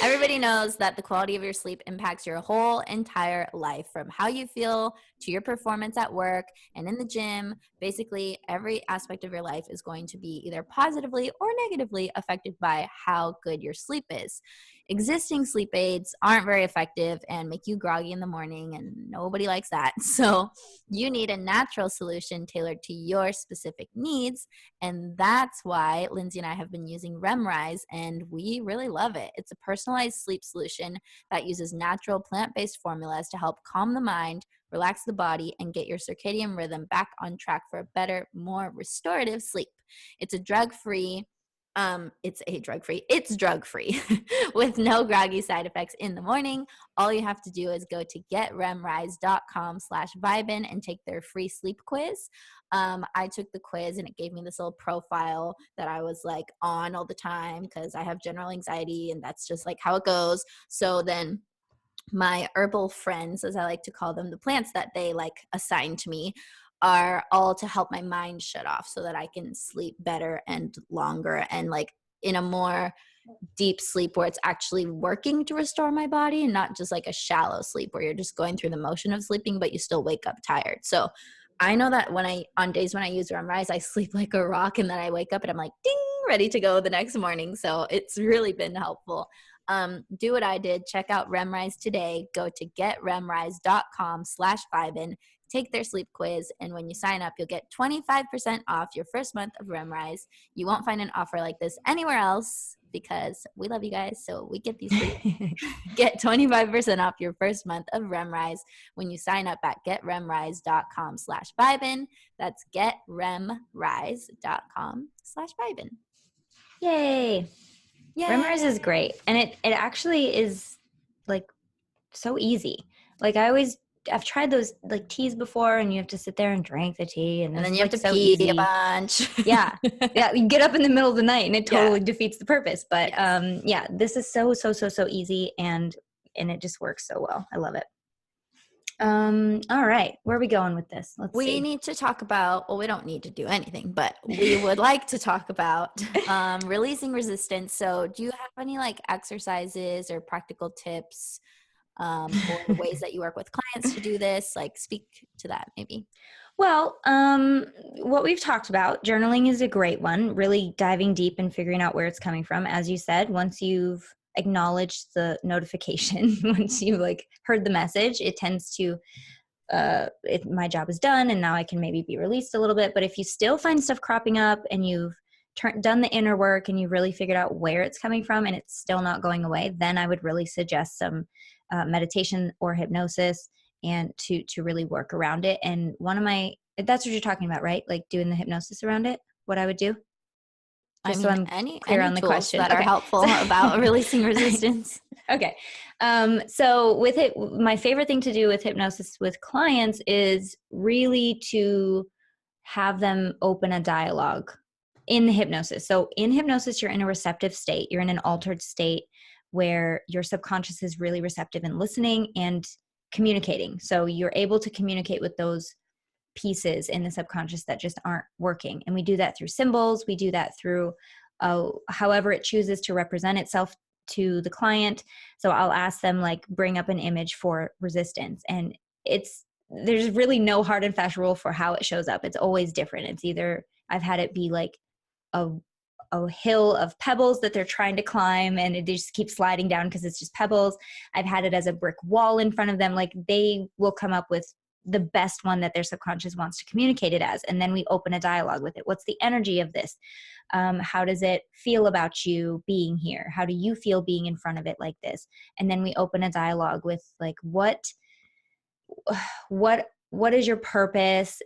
A: Everybody knows that the quality of your sleep impacts your whole entire life, from how you feel to your performance at work and in the gym. Basically, every aspect of your life is going to be either positively or negatively affected by how good your sleep is. Existing sleep aids aren't very effective and make you groggy in the morning, and nobody likes that. So you need a natural solution tailored to your specific needs. And that's why Lindsay and I have been using REM Rise, and we really love it. It's a personalized sleep solution that uses natural plant-based formulas to help calm the mind, relax the body, and get your circadian rhythm back on track for a better, more restorative sleep. It's a drug-free it's drug free with no groggy side effects in the morning. All you have to do is go to getremrise.com/Vibin and take their free sleep quiz. I took the quiz and it gave me this little profile that I was like on all the time because I have general anxiety and that's just like how it goes. So then my herbal friends, as I like to call them, the plants that they like assign to me, are all to help my mind shut off so that I can sleep better and longer and like in a more deep sleep where it's actually working to restore my body and not just like a shallow sleep where you're just going through the motion of sleeping but you still wake up tired. So I know that on days when I use REM Rise, I sleep like a rock and then I wake up and I'm like ding, ready to go the next morning. So it's really been helpful. Do what I did. Check out REM Rise today. Go to getremrise.com/Vibin. Take their sleep quiz, and when you sign up, you'll get 25% off your first month of REM Rise. You won't find an offer like this anywhere else because we love you guys, so we get these for you. Get 25% off your first month of REM Rise when you sign up at getremrise.com/Vibin. That's getremrise.com/Vibin.
B: Yay. Remrise is
A: Yay!
B: great. And it actually is like so easy. Like I've tried those like teas before and you have to sit there and drink the tea and
A: And
B: this
A: then
B: is
A: you have
B: like
A: to
B: so
A: pee a
B: easy.
A: bunch.
B: Yeah. Yeah. You get up in the middle of the night and it
A: Yeah.
B: totally defeats the purpose. But
A: Yes.
B: yeah, this is so easy and it just works so well. I love it. All right. Where are we going with this? Let's
A: We
B: see.
A: need to talk about, well, we don't need to do anything, but we would like to talk about releasing resistance. So do you have any like exercises or practical tips or ways that you work with clients to do this? Like speak to that maybe.
B: Well, what we've talked about, journaling is a great one, really diving deep and figuring out where it's coming from. As you said, once you've acknowledged the notification, once you've like heard the message, it tends to my job is done and now I can maybe be released a little bit. But if you still find stuff cropping up and you've done the inner work and you've really figured out where it's coming from and it's still not going away, then I would really suggest some meditation or hypnosis and to really work around it. And that's what you're talking about, right? Like doing the hypnosis around it, what I would do?
A: I
B: Just so
A: mean,
B: I'm clear
A: any
B: on the
A: tools
B: question.
A: that are
B: Okay.
A: helpful
B: So,
A: about releasing resistance.
B: okay. So with it, my favorite thing to do with hypnosis with clients is really to have them open a dialogue in the hypnosis. So in hypnosis, you're in a receptive state. You're in an altered state where your subconscious is really receptive and listening and communicating. So you're able to communicate with those pieces in the subconscious that just aren't working. And we do that through symbols. We do that through however it chooses to represent itself to the client. So I'll ask them, like, bring up an image for resistance. And there's really no hard and fast rule for how it shows up. It's always different. It's either I've had it be like a hill of pebbles that they're trying to climb and they just keep sliding down because it's just pebbles. I've had it as a brick wall in front of them. Like, they will come up with the best one that their subconscious wants to communicate it as. And then we open a dialogue with it. What's the energy of this? How does it feel about you being here? How do you feel being in front of it like this? And then we open a dialogue with, like, what is your purpose?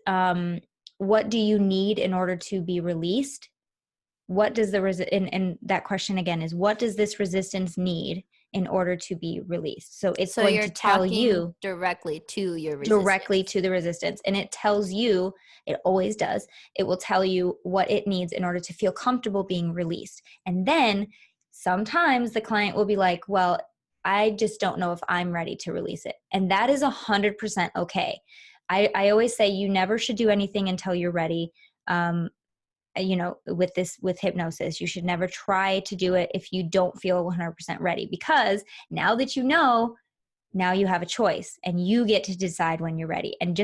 B: What do you need in order to be released? What does and that question again is, what does this resistance need in order to be released? So it's
A: So
B: going
A: you're
B: to tell
A: talking
B: you
A: directly to your
B: directly
A: resistance.
B: to the resistance. And it tells you, it always does, it will tell you what it needs in order to feel comfortable being released. And then sometimes the client will be like, well, I just don't know if I'm ready to release it. And that is 100% okay. I always say you never should do anything until you're ready. With hypnosis, you should never try to do it if you don't feel 100% ready, because now that you know, now you have a choice and you get to decide when you're ready. And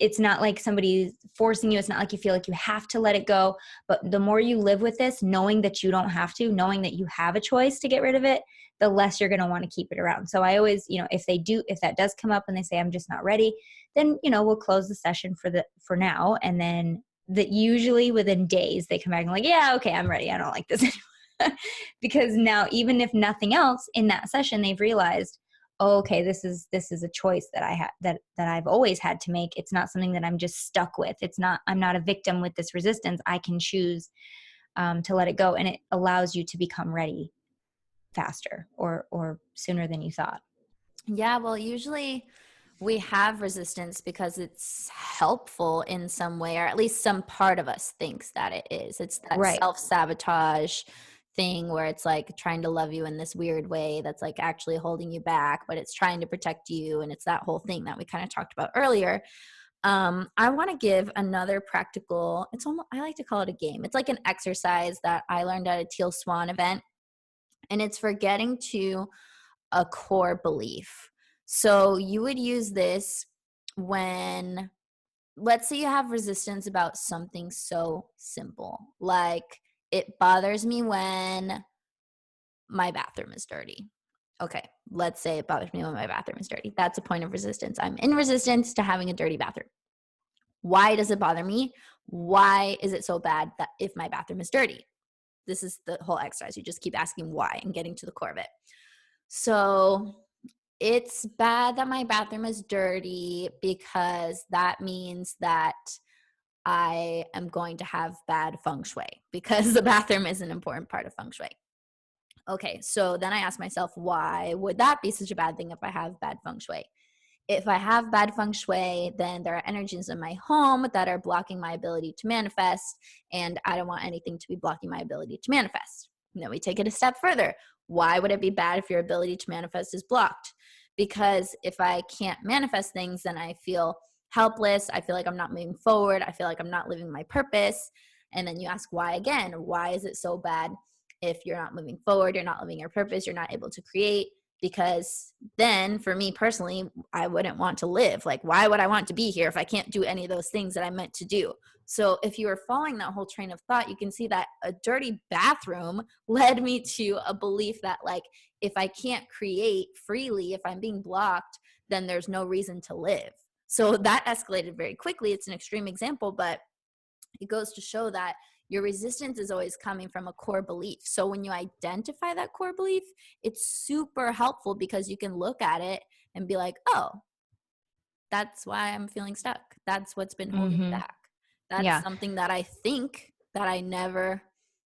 B: it's not like somebody's forcing you. It's not like you feel like you have to let it go. But the more you live with this, knowing that you don't have to, knowing that you have a choice to get rid of it, the less you're going to want to keep it around. So I always, if that does come up and they say, I'm just not ready, then, we'll close the session for now. And then that usually within days they come back and like, yeah, okay, I'm ready. I don't like this anymore. Because now, even if nothing else in that session, they've realized, oh, okay, this is a choice that I had that I've always had to make. It's not something that I'm just stuck with. I'm not a victim with this resistance. I can choose to let it go, and it allows you to become ready faster or sooner than you thought.
A: Yeah, well, usually we have resistance because it's helpful in some way, or at least some part of us thinks that it is. It's that
B: Right.
A: self-sabotage thing where it's like trying to love you in this weird way that's like actually holding you back, but it's trying to protect you. And it's that whole thing that we kind of talked about earlier. I want to give another practical, I like to call it a game. It's like an exercise that I learned at a Teal Swan event, and it's for getting to a core belief. So you would use this when, let's say you have resistance about something so simple, like it bothers me when my bathroom is dirty. Okay, let's say it bothers me when my bathroom is dirty. That's a point of resistance. I'm in resistance to having a dirty bathroom. Why does it bother me? Why is it so bad that if my bathroom is dirty? This is the whole exercise. You just keep asking why and getting to the core of it. So it's bad that my bathroom is dirty because that means that I am going to have bad feng shui, because the bathroom is an important part of feng shui. Okay, so then I ask myself, why would that be such a bad thing if I have bad feng shui? If I have bad feng shui, then there are energies in my home that are blocking my ability to manifest, and I don't want anything to be blocking my ability to manifest. And then we take it a step further. Why would it be bad if your ability to manifest is blocked? Because if I can't manifest things, then I feel helpless. I feel like I'm not moving forward. I feel like I'm not living my purpose. And then you ask why again. Why is it so bad if you're not moving forward, you're not living your purpose, you're not able to create? because then for me personally, I wouldn't want to live. Like, why would I want to be here if I can't do any of those things that I meant to do? So if you were following that whole train of thought, you can see that a dirty bathroom led me to a belief that, like, if I can't create freely, if I'm being blocked, then there's no reason to live. So that escalated very quickly. It's an extreme example, but it goes to show that your resistance is always coming from a core belief. So when you identify that core belief, it's super helpful because you can look at it and be like, oh, that's why I'm feeling stuck. That's what's been holding me
B: Mm-hmm.
A: back. That's
B: Yeah.
A: something that I think that I never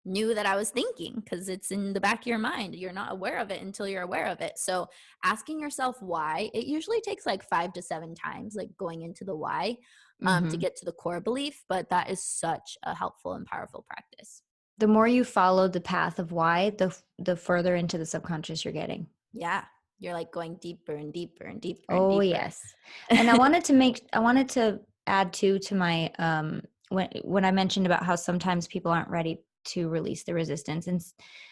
A: knew that I was thinking, because it's in the back of your mind. You're not aware of it until you're aware of it. So asking yourself why, it usually takes like 5 to 7 times, like going into the why, to
B: Mm-hmm.
A: get to the core belief. But that is such a helpful and powerful practice.
B: The more you follow the path of why, the further into the subconscious you're getting.
A: Yeah. You're like going deeper and deeper and deeper and
B: Oh
A: deeper.
B: yes. And I wanted to add to my when I mentioned about how sometimes people aren't ready to release the resistance, and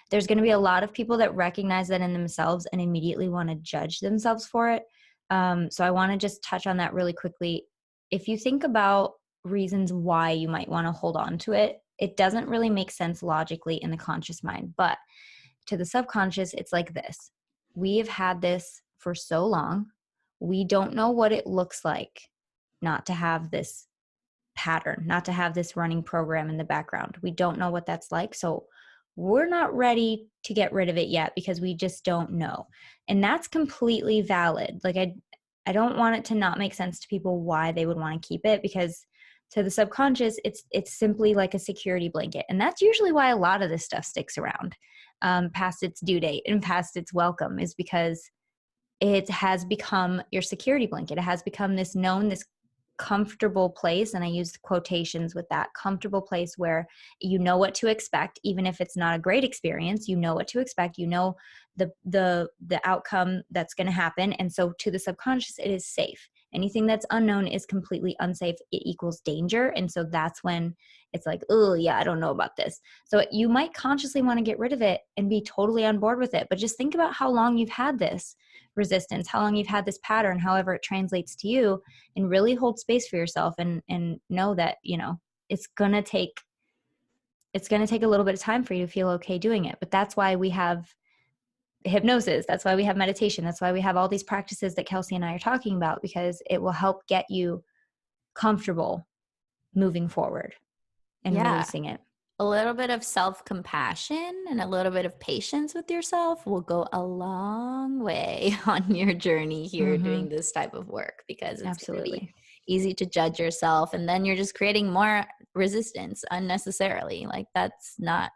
B: there's going to be a lot of people that recognize that in themselves and immediately want to judge themselves for it. So I want to just touch on that really quickly. If you think about reasons why you might want to hold on to it, it doesn't really make sense logically in the conscious mind, but to the subconscious, it's like this. We have had this for so long. We don't know what it looks like not to have this pattern, not to have this running program in the background. We don't know what that's like. So we're not ready to get rid of it yet because we just don't know. And that's completely valid. Like I don't want it to not make sense to people why they would want to keep it, because to the subconscious, it's simply like a security blanket. And that's usually why a lot of this stuff sticks around past its due date and past its welcome, is because it has become your security blanket. It has become this known, this comfortable place. And I use quotations with that comfortable place where you know what to expect, even if it's not a great experience. You know what to expect. You know the outcome that's going to happen. And so to the subconscious, it is safe. Anything that's unknown is completely unsafe. It equals danger. And so that's when it's like, oh yeah, I don't know about this. So you might consciously want to get rid of it and be totally on board with it. But just think about how long you've had this resistance, how long you've had this pattern, however it translates to you, and really hold space for yourself and know that, you know, it's going to take a little bit of time for you to feel okay doing it. But that's why we have hypnosis. That's why we have meditation. That's why we have all these practices that Kelsey and I are talking about, because it will help get you comfortable moving forward and
A: Yeah.
B: releasing it.
A: A little bit of self-compassion and a little bit of patience with yourself will go a long way on your journey here
B: Mm-hmm.
A: doing this type of work, because it's going to be
B: Absolutely.
A: easy to judge yourself, and then you're just creating more resistance unnecessarily. Like that's not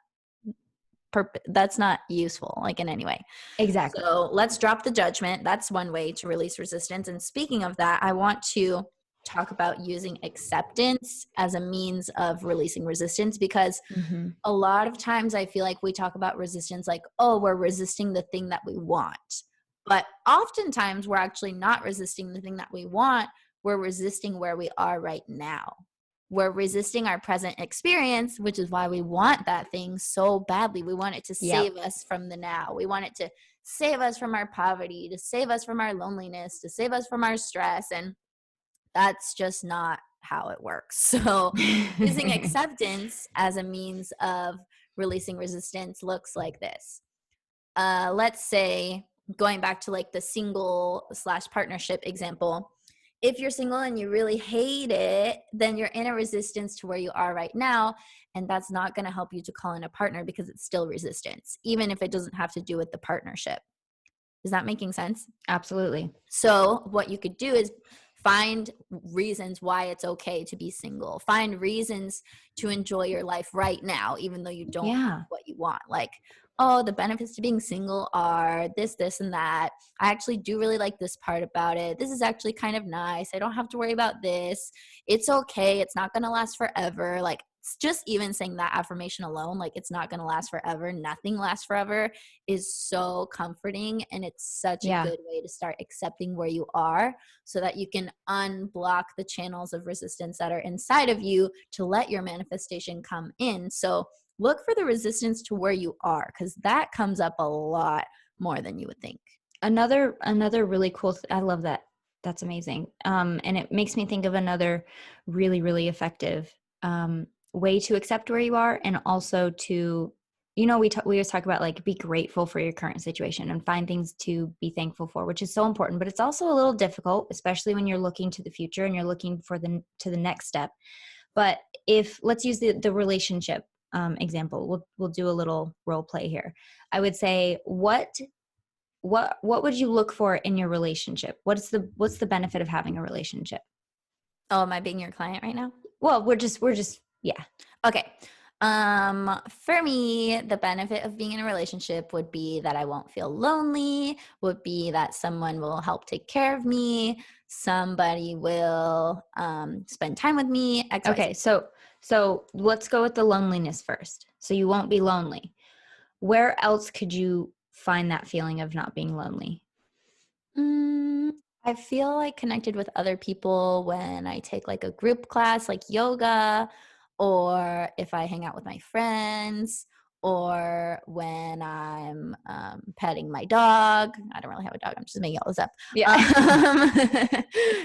A: useful, like, in any way.
B: Exactly.
A: So let's drop the judgment. That's one way to release resistance. And speaking of that, I want to talk about using acceptance as a means of releasing resistance, because
B: Mm-hmm.
A: a lot of times I feel like we talk about resistance like, oh, we're resisting the thing that we want. But oftentimes we're actually not resisting the thing that we want. We're resisting where we are right now. We're resisting our present experience, which is why we want that thing so badly. We want it to
B: Yep.
A: save us from the now. We want it to save us from our poverty, to save us from our loneliness, to save us from our stress. And that's just not how it works. So using acceptance as a means of releasing resistance looks like this. Let's say, going back to like the single slash partnership example, if you're single and you really hate it, then you're in a resistance to where you are right now. And that's not going to help you to call in a partner, because it's still resistance, even if it doesn't have to do with the partnership. Is that making sense?
B: Absolutely.
A: So what you could do is find reasons why it's okay to be single. Find reasons to enjoy your life right now, even though you don't have
B: Yeah.
A: what you want. Like, oh, the benefits to being single are this, this, and that. I actually do really like this part about it. This is actually kind of nice. I don't have to worry about this. It's okay. It's not going to last forever. Like, it's just even saying that affirmation alone, like, it's not going to last forever. Nothing lasts forever, is so comforting. And it's such a
B: Yeah.
A: good way to start accepting where you are, so that you can unblock the channels of resistance that are inside of you to let your manifestation come in. So look for the resistance to where you are, because that comes up a lot more than you would think.
B: Another really cool I love that. That's amazing. And it makes me think of another really, really effective way to accept where you are, and also to, we always talk about like be grateful for your current situation and find things to be thankful for, which is so important. But it's also a little difficult, especially when you're looking to the future and you're looking for the next step. But if let's use the relationship example, we'll do a little role play here. I would say, what would you look for in your relationship? What's the benefit of having a relationship?
A: Oh, am I being your client right now?
B: Well, we're just yeah.
A: Okay. For me, the benefit of being in a relationship would be that I won't feel lonely, would be that someone will help take care of me, somebody will spend time with me, XYZ.
B: Okay, so let's go with the loneliness first. So you won't be lonely. Where else could you find that feeling of not being lonely?
A: Mm, I feel like connected with other people when I take like a group class like yoga, or if I hang out with my friends, or when I'm petting my dog. I don't really have a dog. I'm just making all this up.
B: Yeah.
A: Um,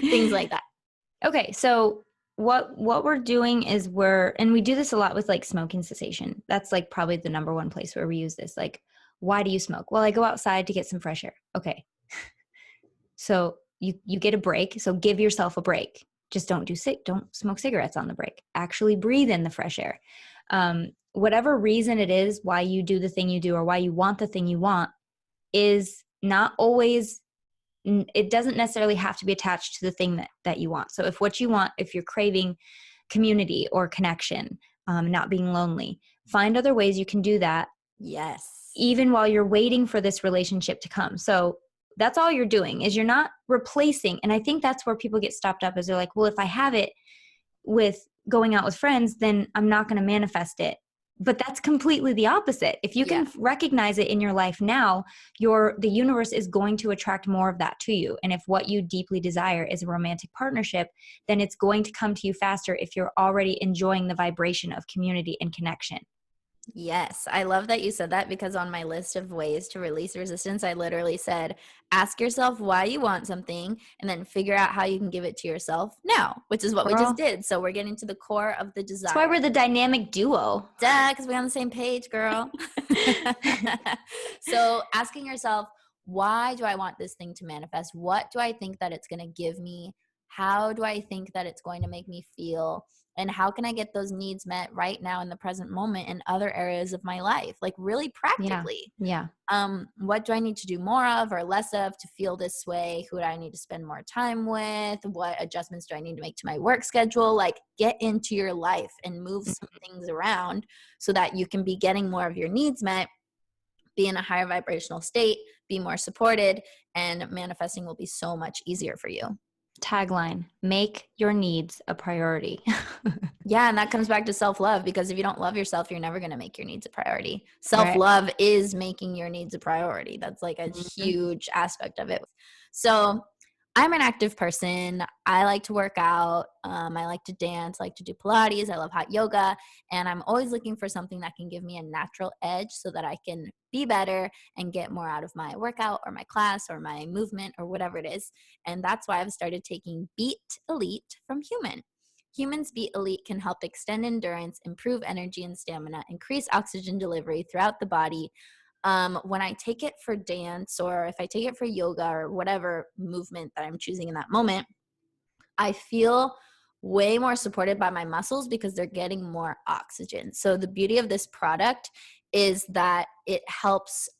A: things like that.
B: Okay, so what we're doing is and we do this a lot with like smoking cessation. That's like probably the number one place where we use this. Like, why do you smoke? Well, I go outside to get some fresh air. Okay. So you get a break. So give yourself a break. Just don't smoke cigarettes on the break. Actually breathe in the fresh air. Whatever reason it is why you do the thing you do, or why you want the thing you want, is not always, it doesn't necessarily have to be attached to the thing that you want. So if what you want, if you're craving community or connection, not being lonely, find other ways you can do that,
A: Yes.
B: even while you're waiting for this relationship to come. So that's all you're doing, is you're not replacing. And I think that's where people get stopped up, is they're like, well, if I have it with going out with friends, then I'm not going to manifest it. But that's completely the opposite. If you
A: Yeah.
B: can recognize it in your life now, the universe is going to attract more of that to you. And if what you deeply desire is a romantic partnership, then it's going to come to you faster if you're already enjoying the vibration of community and connection.
A: Yes, I love that you said that, because on my list of ways to release resistance, I literally said, ask yourself why you want something and then figure out how you can give it to yourself now, which is what we just
B: Girl,
A: did. So we're getting to the core of the
B: that's why
A: desire.
B: we're the dynamic duo.
A: Duh, because we're on the same page, girl. So asking yourself, why do I want this thing to manifest? What do I think that it's going to give me? How do I think that it's going to make me feel? And how can I get those needs met right now in the present moment in other areas of my life? Like really
B: Yeah.
A: practically.
B: Yeah.
A: What do I need to do more of or less of to feel this way? Who do I need to spend more time with? What adjustments do I need to make to my work schedule? Like get into your life and move some things around so that you can be getting more of your needs met, be in a higher vibrational state, be more supported, and manifesting will be so much easier for you.
B: Tagline: make your needs a priority.
A: Yeah, and that comes back to self-love, because if you don't love yourself, you're never going to make your needs a priority.
B: Right.
A: Self-love is making your needs a priority. That's like a
B: Mhm.
A: huge aspect of it. So I'm an active person. I like to work out. I like to dance, I like to do Pilates. I love hot yoga. And I'm always looking for something that can give me a natural edge so that I can be better and get more out of my workout or my class or my movement or whatever it is. And that's why I've started taking Beat Elite from Human. Humans Beat Elite can help extend endurance, improve energy and stamina, increase oxygen delivery throughout the body. When I take it for dance, or if I take it for yoga or whatever movement that I'm choosing in that moment, I feel way more supported by my muscles because they're getting more oxygen. So the beauty of this product is that it helps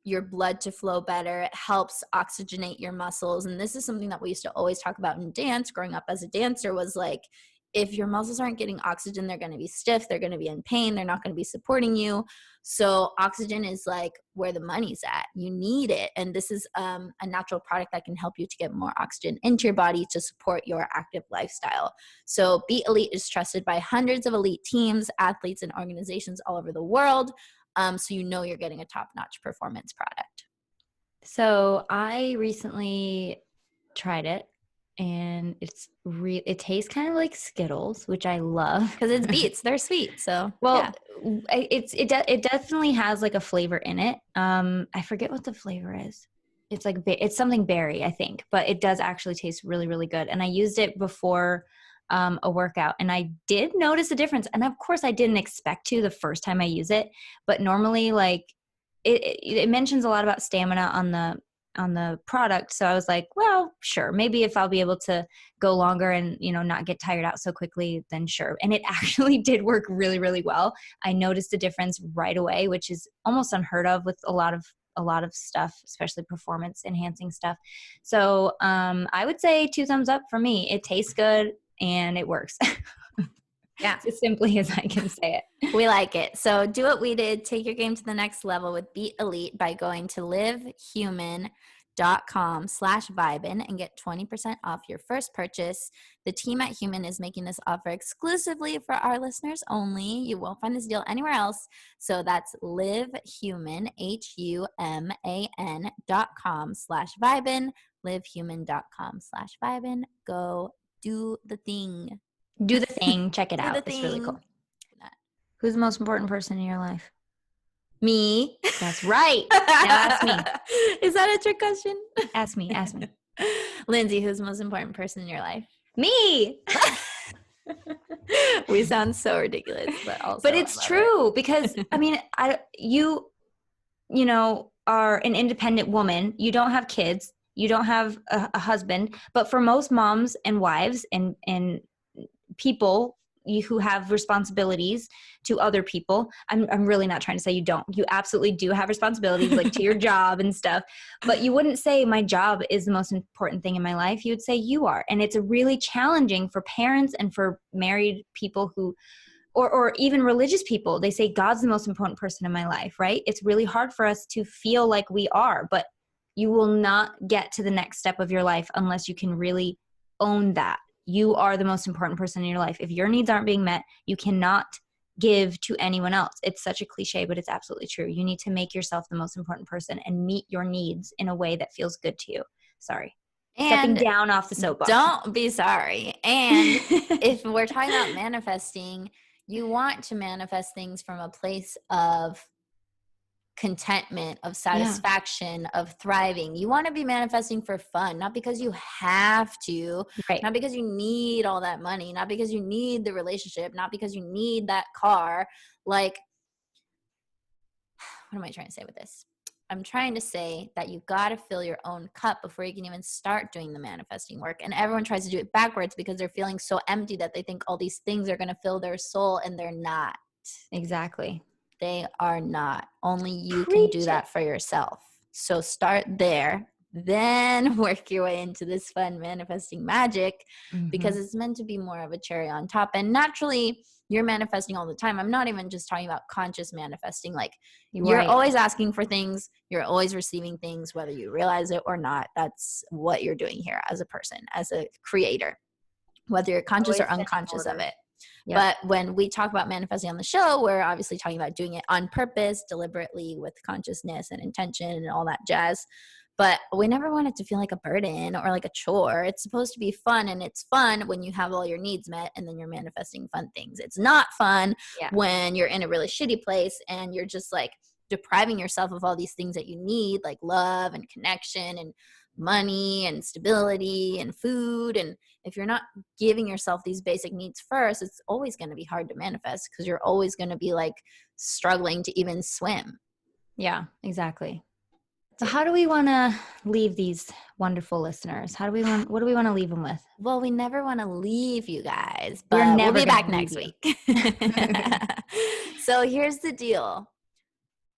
A: your blood to flow better. It helps oxygenate your muscles. And this is something that we used to always talk about in dance growing up as a dancer, was like, if your muscles aren't getting oxygen, they're going to be stiff, they're going to be in pain, they're not going to be supporting you. So oxygen is like where the money's at. You need it. And this is a natural product that can help you to get more oxygen into your body to support your active lifestyle. So Beat Elite is trusted by hundreds of elite teams, athletes, and organizations all over the world. So you know you're getting a top-notch performance product.
B: So I recently tried it. and it tastes kind of like Skittles, which I love
A: because it's beets. They're sweet. So
B: well,
A: yeah.
B: it definitely has like a flavor in it. I forget what the flavor is. It's like it's something berry, I think, but it does actually taste really, really good. And I used it before a workout, and I did notice a difference. And of course, I didn't expect to the first time I use it, but normally, like it mentions a lot about stamina on the product. So I was like, well, sure, maybe if I'll be able to go longer and, not get tired out so quickly, then sure. And it actually did work really, really well. I noticed a difference right away, which is almost unheard of with a lot of stuff, especially performance enhancing stuff. So I would say 2 thumbs up for me. It tastes good and it works.
A: Yeah.
B: As simply as I can say it.
A: We like it. So do what we did. Take your game to the next level with Beat Elite by going to livehuman.com/Vibin and get 20% off your first purchase. The team at Human is making this offer exclusively for our listeners only. You won't find this deal anywhere else. So that's livehuman, HUMAN.com/Vibin, livehuman.com/Vibin. Go do the thing.
B: Do the thing. Check it
A: Do the
B: out. It's really
A: thing.
B: cool. Who's the most important person in your life?
A: Me.
B: That's right. Now ask me.
A: Is that a trick question?
B: Ask me.
A: Lindsay, who's the most important person in your life?
B: Me.
A: We sound so ridiculous, but also
B: But it's true because I mean, you are an independent woman. You don't have kids. You don't have a husband. But for most moms and wives and people who have responsibilities to other people, I'm really not trying to say you don't. You absolutely do have responsibilities, like to your job and stuff. But you wouldn't say my job is the most important thing in my life. You would say you are. And it's really challenging for parents and for married people who or even religious people. They say God's the most important person in my life, right? It's really hard for us to feel like we are, but you will not get to the next step of your life unless you can really own that. You are the most important person in your life. If your needs aren't being met, you cannot give to anyone else. It's such a cliche, but it's absolutely true. You need to make yourself the most important person and meet your needs in a way that feels good to you. Sorry.
A: And
B: stepping down off the soapbox.
A: Don't be sorry. And if we're talking about manifesting, you want to manifest things from a place of contentment, of satisfaction, of thriving. You want to be manifesting for fun, not because you have to,
B: Right.
A: not because you need all that money, not because you need the relationship, not because you need that car. Like, what am I trying to say with this? I'm trying to say that you got to fill your own cup before you can even start doing the manifesting work. And everyone tries to do it backwards because they're feeling so empty that they think all these things are going to fill their soul, and they're not.
B: Exactly.
A: They are not. Only you
B: Preach
A: can do that for yourself. So start there, then work your way into this fun manifesting magic, because it's meant to be more of a cherry on top. And naturally, you're manifesting all the time. I'm not even just talking about conscious manifesting. Like, you're always asking for things. You're always receiving things, whether you realize it or not. That's what you're doing here as a person, as a creator, whether you're conscious or unconscious of it. Yep. But when we talk about manifesting on the show, we're obviously talking about doing it on purpose, deliberately, with consciousness and intention and all that jazz. But we never want it to feel like a burden or like a chore. It's supposed to be fun, and it's fun when you have all your needs met and then you're manifesting fun things. It's not fun when you're in a really shitty place and you're just like depriving yourself of all these things that you need, like love and connection and money and stability and food. And if you're not giving yourself these basic needs first, it's always going to be hard to manifest, because you're always going to be like struggling to even swim.
B: Yeah, exactly. So how do we want to leave these wonderful listeners? What do we want to leave them with?
A: Well, we never want to leave you guys, but we'll be back next week. So here's the deal.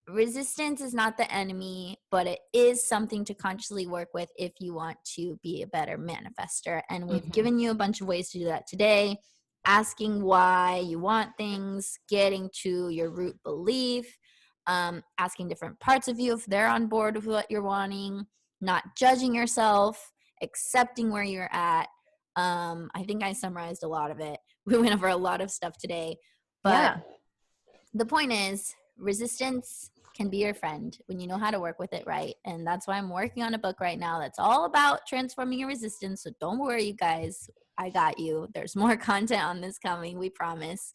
A: Resistance is not the enemy, but it is something to consciously work with if you want to be a better manifester. And we've given you a bunch of ways to do that today. Asking why you want things, getting to your root belief, asking different parts of you if they're on board with what you're wanting, not judging yourself, accepting where you're at. I think I summarized a lot of it. We went over a lot of stuff today. But the point is, resistance can be your friend when you know how to work with it right. And that's why I'm working on a book right now that's all about transforming your resistance. So don't worry, you guys. I got you. There's more content on this coming, we promise.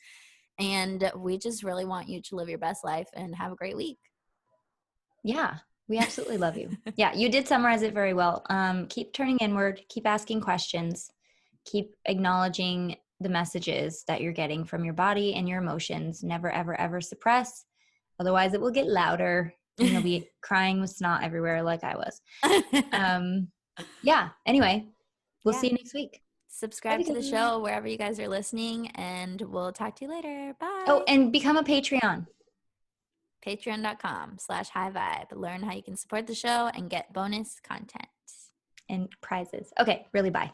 A: And we just really want you to live your best life and have a great week.
B: Yeah, we absolutely love you. Yeah, you did summarize it very well. Keep turning inward, keep asking questions, keep acknowledging the messages that you're getting from your body and your emotions. Never, ever, ever suppress. Otherwise, it will get louder and you'll be crying with snot everywhere like I was. Yeah, anyway, we'll see you next week.
A: Subscribe to the show wherever you guys are listening, and we'll talk to you later. Bye.
B: Oh, and become a Patreon.
A: Patreon.com/highvibe. Learn how you can support the show and get bonus content.
B: And prizes. Okay, really, bye.